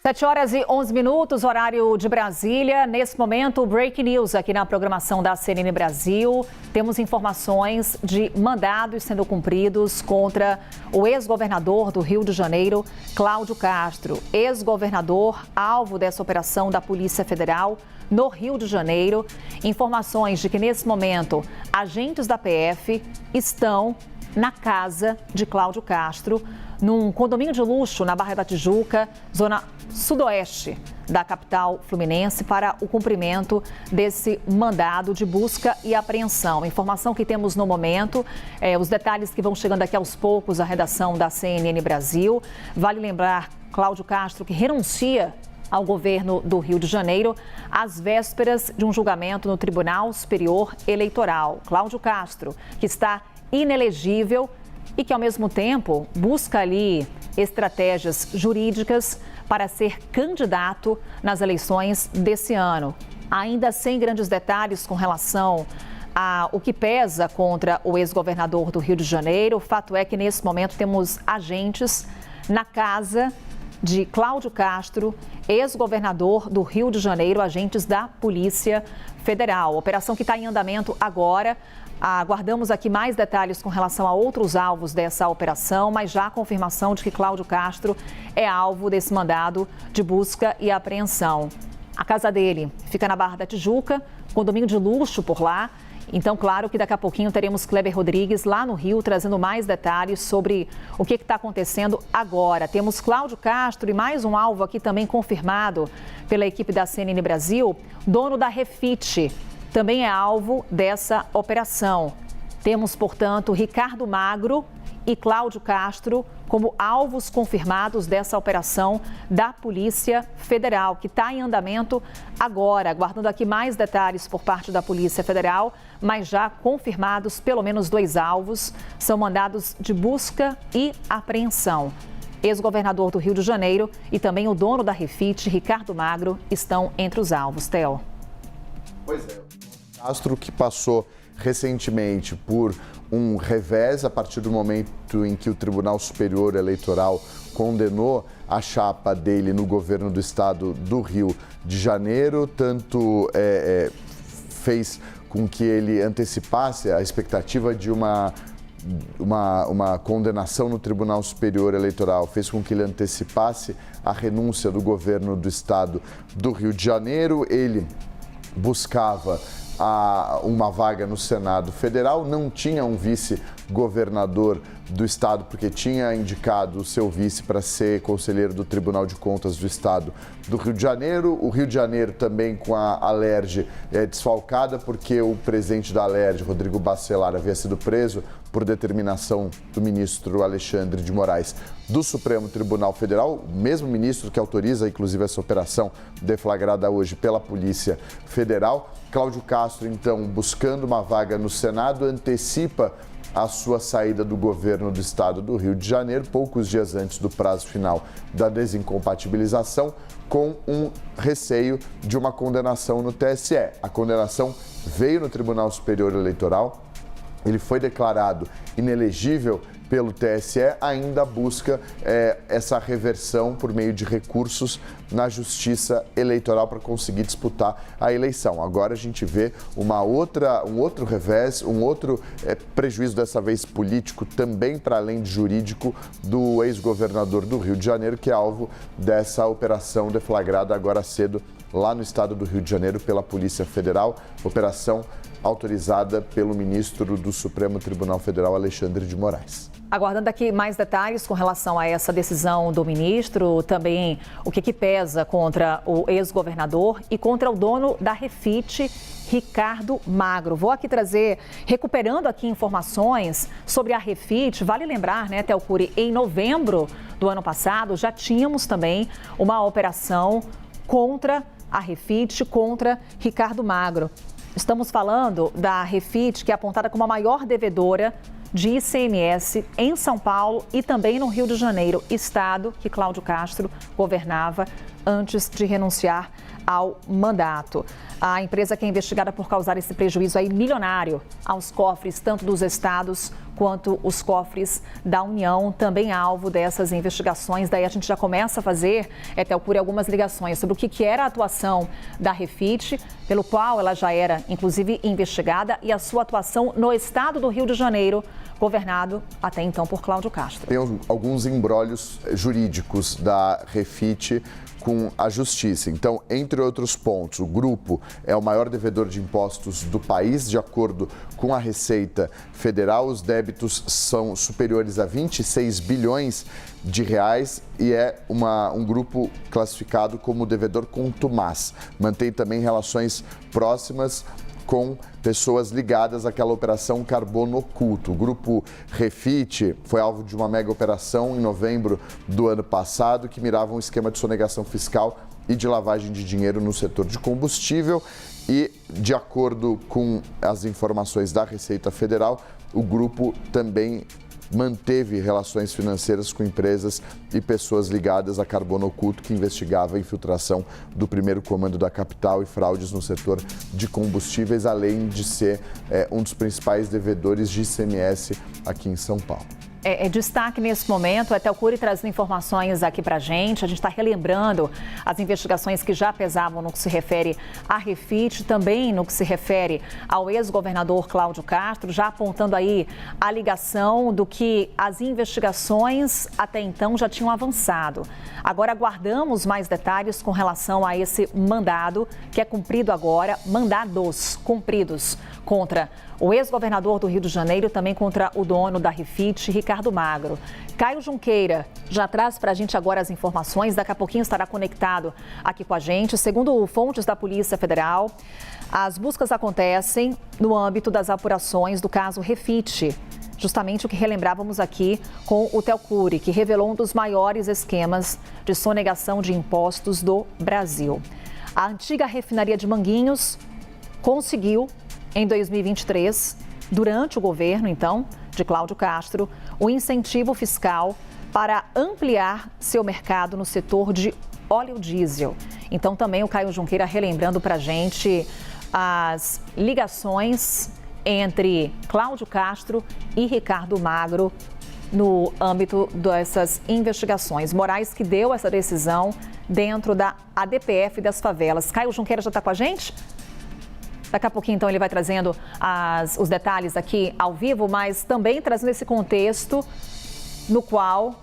7h11, horário de Brasília. Nesse momento, Break News aqui na programação da CNN Brasil. Temos informações de mandados sendo cumpridos contra o ex-governador do Rio de Janeiro, Cláudio Castro. Ex-governador, alvo dessa operação da Polícia Federal no Rio de Janeiro. Informações de que, nesse momento, agentes da PF estão na casa de Cláudio Castro, num condomínio de luxo na Barra da Tijuca, zona sudoeste da capital fluminense, para o cumprimento desse mandado de busca e apreensão. Informação que temos no momento, os detalhes que vão chegando aqui aos poucos à redação da CNN Brasil. Vale lembrar, Cláudio Castro, que renuncia ao governo do Rio de Janeiro às vésperas de um julgamento no Tribunal Superior Eleitoral. Cláudio Castro, que está inelegível e que, ao mesmo tempo, busca ali estratégias jurídicas para ser candidato nas eleições desse ano. Ainda sem grandes detalhes com relação ao que pesa contra o ex-governador do Rio de Janeiro, o fato é que, nesse momento, temos agentes na casa de Cláudio Castro, ex-governador do Rio de Janeiro, agentes da Polícia Federal. Operação que está em andamento agora. Aguardamos aqui mais detalhes com relação a outros alvos dessa operação, mas já a confirmação de que Cláudio Castro é alvo desse mandado de busca e apreensão. A casa dele fica na Barra da Tijuca, condomínio de luxo por lá. Então, claro que daqui a pouquinho teremos Kleber Rodrigues lá no Rio, trazendo mais detalhes sobre o que está acontecendo agora. Temos Cláudio Castro e mais um alvo aqui também confirmado pela equipe da CNN Brasil, dono da Refit. Também é alvo dessa operação. Temos, portanto, Ricardo Magro e Cláudio Castro como alvos confirmados dessa operação da Polícia Federal, que está em andamento agora, aguardando aqui mais detalhes por parte da Polícia Federal, mas já confirmados pelo menos 2 alvos, são mandados de busca e apreensão. Ex-governador do Rio de Janeiro e também o dono da Refit, Ricardo Magro, estão entre os alvos. Theo. Pois é, Castro, que passou recentemente por um revés a partir do momento em que o Tribunal Superior Eleitoral condenou a chapa dele no governo do estado do Rio de Janeiro, tanto fez com que ele antecipasse a expectativa de uma condenação no Tribunal Superior Eleitoral, fez com que ele antecipasse a renúncia do governo do estado do Rio de Janeiro. Ele buscava uma vaga no Senado Federal, não tinha um vice-governador do estado, porque tinha indicado o seu vice para ser conselheiro do Tribunal de Contas do estado do Rio de Janeiro. O Rio de Janeiro também com a Alerj desfalcada, porque o presidente da Alerj, Rodrigo Bacelar, havia sido preso por determinação do ministro Alexandre de Moraes do Supremo Tribunal Federal, o mesmo ministro que autoriza, inclusive, essa operação deflagrada hoje pela Polícia Federal. Cláudio Castro, então, buscando uma vaga no Senado, antecipa a sua saída do governo do estado do Rio de Janeiro, poucos dias antes do prazo final da desincompatibilização, com um receio de uma condenação no TSE. A condenação veio no Tribunal Superior Eleitoral, ele foi declarado inelegível pelo TSE, ainda busca essa reversão por meio de recursos na Justiça Eleitoral para conseguir disputar a eleição. Agora a gente vê um outro revés, um outro prejuízo, dessa vez político, também para além de jurídico, do ex-governador do Rio de Janeiro, que é alvo dessa operação deflagrada agora cedo lá no estado do Rio de Janeiro pela Polícia Federal, operação autorizada pelo ministro do Supremo Tribunal Federal, Alexandre de Moraes. Aguardando aqui mais detalhes com relação a essa decisão do ministro, também o que pesa contra o ex-governador e contra o dono da Refit, Ricardo Magro. Vou aqui recuperando aqui informações sobre a Refit. Vale lembrar, né, Theo Cury, em novembro do ano passado já tínhamos também uma operação contra a Refit, contra Ricardo Magro. Estamos falando da Refit, que é apontada como a maior devedora de ICMS em São Paulo e também no Rio de Janeiro, estado que Cláudio Castro governava antes de renunciar ao mandato. A empresa que é investigada por causar esse prejuízo aí milionário aos cofres tanto dos estados quanto os cofres da União, também alvo dessas investigações. Daí a gente já começa a fazer, Telcuri, algumas ligações sobre o que era a atuação da Refit, pelo qual ela já era, inclusive, investigada, e a sua atuação no estado do Rio de Janeiro, governado até então por Cláudio Castro. Tem alguns imbrólios jurídicos da Refit com a Justiça. Então, entre outros pontos, o grupo é o maior devedor de impostos do país, de acordo com a Receita Federal. Os débitos são superiores a 26 bilhões de reais e é um grupo classificado como devedor contumaz. Mantém também relações próximas com pessoas ligadas àquela operação Carbono Oculto. O grupo Refit foi alvo de uma mega operação em novembro do ano passado que mirava um esquema de sonegação fiscal e de lavagem de dinheiro no setor de combustível e, de acordo com as informações da Receita Federal, o grupo também manteve relações financeiras com empresas e pessoas ligadas a Carbono Oculto, que investigava a infiltração do primeiro comando da capital e fraudes no setor de combustíveis, além de ser um dos principais devedores de ICMS aqui em São Paulo. Destaque nesse momento, a Telcuri trazendo informações aqui pra gente. A gente está relembrando as investigações que já pesavam no que se refere à Refit, também no que se refere ao ex-governador Cláudio Castro, já apontando aí a ligação do que as investigações até então já tinham avançado. Agora aguardamos mais detalhes com relação a esse mandado que é cumprido agora, mandados cumpridos contra o ex-governador do Rio de Janeiro e também contra o dono da Refit, Ricardo Magro. Caio Junqueira já traz para a gente agora as informações, daqui a pouquinho estará conectado aqui com a gente. Segundo fontes da Polícia Federal, as buscas acontecem no âmbito das apurações do caso Refit, justamente o que relembrávamos aqui com o Telcuri, que revelou um dos maiores esquemas de sonegação de impostos do Brasil. A antiga refinaria de Manguinhos conseguiu, em 2023, durante o governo, então, de Cláudio Castro, o incentivo fiscal para ampliar seu mercado no setor de óleo diesel. Então, também o Caio Junqueira relembrando para a gente as ligações entre Cláudio Castro e Ricardo Magro no âmbito dessas investigações. Moraes que deu essa decisão dentro da ADPF das favelas. Caio Junqueira já está com a gente? Daqui a pouquinho, então, ele vai trazendo os detalhes aqui ao vivo, mas também trazendo esse contexto no qual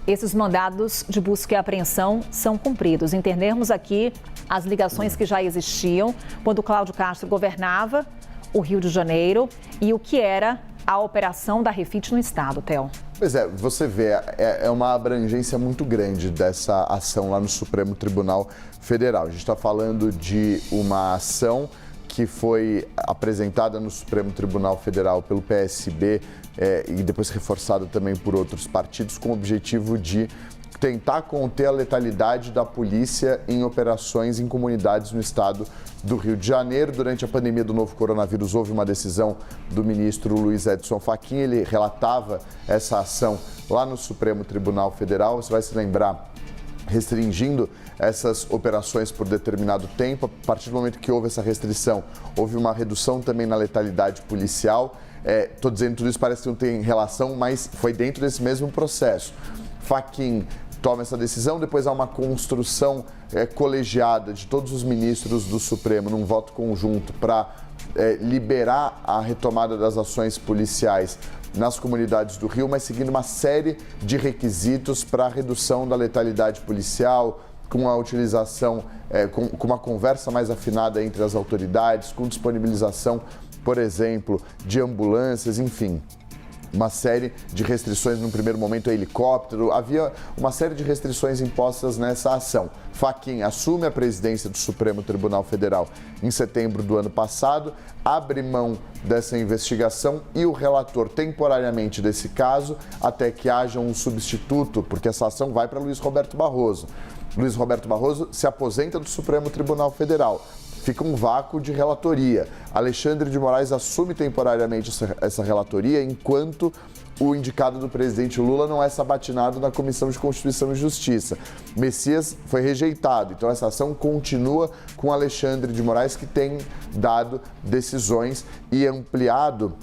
esses mandados de busca e apreensão são cumpridos. Entendermos aqui as ligações que já existiam quando Cláudio Castro governava o Rio de Janeiro e o que era a operação da Refit no estado, Theo. Pois é, você vê, é uma abrangência muito grande dessa ação lá no Supremo Tribunal Federal. A gente está falando de uma ação que foi apresentada no Supremo Tribunal Federal pelo PSB e depois reforçada também por outros partidos, com o objetivo de tentar conter a letalidade da polícia em operações em comunidades no estado do Rio de Janeiro. Durante a pandemia do novo coronavírus, houve uma decisão do ministro Luiz Edson Fachin. Ele relatava essa ação lá no Supremo Tribunal Federal. Você vai se lembrar, restringindo essas operações por determinado tempo. A partir do momento que houve essa restrição, houve uma redução também na letalidade policial. Estou dizendo tudo isso, parece que não tem relação, mas foi dentro desse mesmo processo. Fachin toma essa decisão, depois há uma construção colegiada de todos os ministros do Supremo num voto conjunto para liberar a retomada das ações policiais nas comunidades do Rio, mas seguindo uma série de requisitos para a redução da letalidade policial, com a utilização, com uma conversa mais afinada entre as autoridades, com disponibilização, por exemplo, de ambulâncias, enfim. Uma série de restrições, no primeiro momento, a helicóptero. Havia uma série de restrições impostas nessa ação. Fachin assume a presidência do Supremo Tribunal Federal em setembro do ano passado, abre mão dessa investigação e o relator temporariamente desse caso, até que haja um substituto, porque essa ação vai para Luiz Roberto Barroso. Luiz Roberto Barroso se aposenta do Supremo Tribunal Federal. Fica um vácuo de relatoria. Alexandre de Moraes assume temporariamente essa relatoria, enquanto o indicado do presidente Lula não é sabatinado na Comissão de Constituição e Justiça. Messias foi rejeitado, então essa ação continua com Alexandre de Moraes, que tem dado decisões e ampliado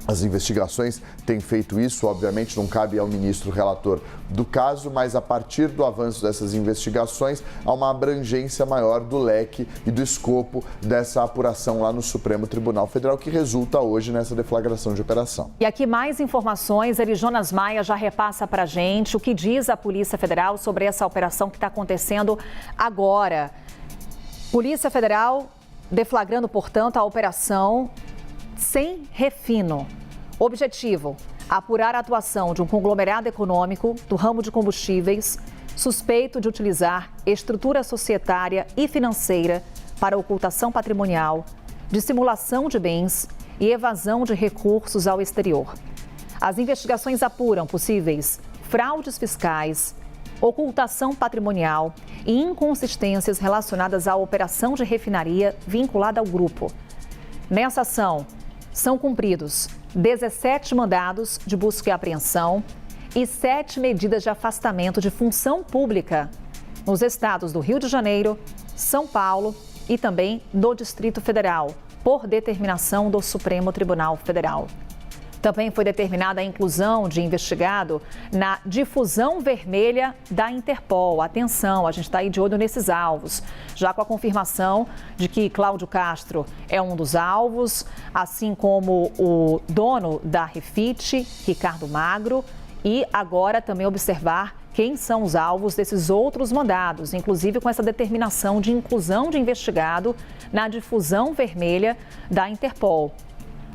As investigações têm feito isso, obviamente não cabe ao ministro relator do caso, mas a partir do avanço dessas investigações, há uma abrangência maior do leque e do escopo dessa apuração lá no Supremo Tribunal Federal, que resulta hoje nessa deflagração de operação. E aqui mais informações, Jonas Maia já repassa para a gente o que diz a Polícia Federal sobre essa operação que está acontecendo agora. Polícia Federal deflagrando, portanto, a operação Sem Refino. Objetivo: apurar a atuação de um conglomerado econômico do ramo de combustíveis suspeito de utilizar estrutura societária e financeira para ocultação patrimonial, dissimulação de bens e evasão de recursos ao exterior. As investigações apuram possíveis fraudes fiscais, ocultação patrimonial e inconsistências relacionadas à operação de refinaria vinculada ao grupo. Nessa ação, são cumpridos 17 mandados de busca e apreensão e 7 medidas de afastamento de função pública nos estados do Rio de Janeiro, São Paulo e também do Distrito Federal, por determinação do Supremo Tribunal Federal. Também foi determinada a inclusão de investigado na difusão vermelha da Interpol. Atenção, a gente está aí de olho nesses alvos, já com a confirmação de que Cláudio Castro é um dos alvos, assim como o dono da Refit, Ricardo Magro, e agora também observar quem são os alvos desses outros mandados, inclusive com essa determinação de inclusão de investigado na difusão vermelha da Interpol.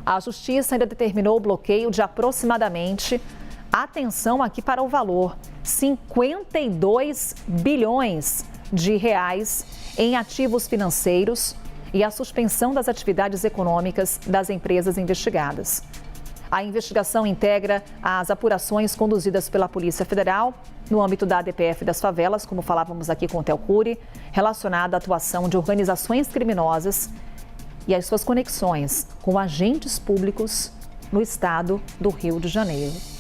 A Justiça ainda determinou o bloqueio de aproximadamente, atenção aqui para o valor, 52 bilhões de reais em ativos financeiros e a suspensão das atividades econômicas das empresas investigadas. A investigação integra as apurações conduzidas pela Polícia Federal no âmbito da ADPF das favelas, como falávamos aqui com o Theo Cury, relacionada à atuação de organizações criminosas e as suas conexões com agentes públicos no estado do Rio de Janeiro.